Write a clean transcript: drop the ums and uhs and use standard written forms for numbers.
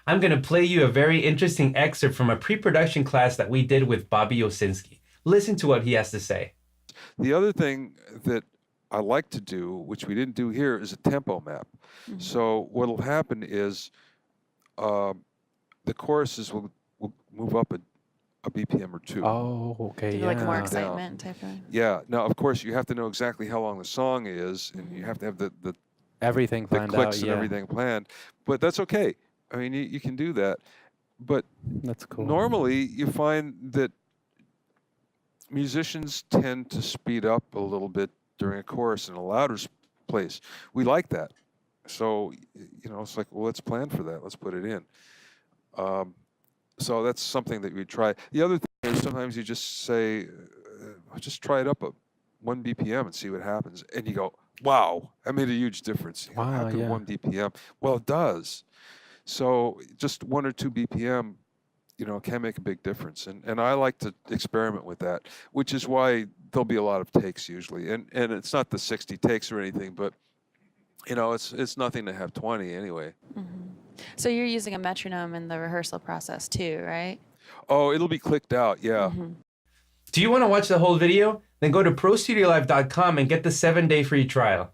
I'm going to play you a very interesting excerpt from a pre-production class that we did with Bobby Owsinski. Listen to what he has to say. The other thing that I like to do, which we didn't do here, is a tempo map. So what'll happen is uh, the choruses will move up a BPM or two. Oh, okay, Give it yeah. like more Down. excitement type of. Yeah. Now, of course, you have to know exactly how long the song is, and you have to have the Everything planned clicks out, and yeah. everything planned. But that's okay. I mean, you can do that. But That's cool. normally, you find that musicians tend to speed up a little bit during a chorus in a louder place. We like that. So, it's like, well, let's plan for that. Let's put it in. So that's something that we try. The other thing is sometimes you just say, just try it up 1 BPM and see what happens. And you go, wow, that made a huge difference. Wow, how could yeah. 1 BPM? Well, it does. So just 1 or 2 BPM, can make a big difference. And I like to experiment with that, which is why there'll be a lot of takes usually. And it's not the 60 takes or anything, but it's nothing to have 20 anyway. So you're using a metronome in the rehearsal process too, right? Oh, it'll be clicked out, yeah. Do you want to watch the whole video? Then go to prostudiolive.com and get the 7-day free trial.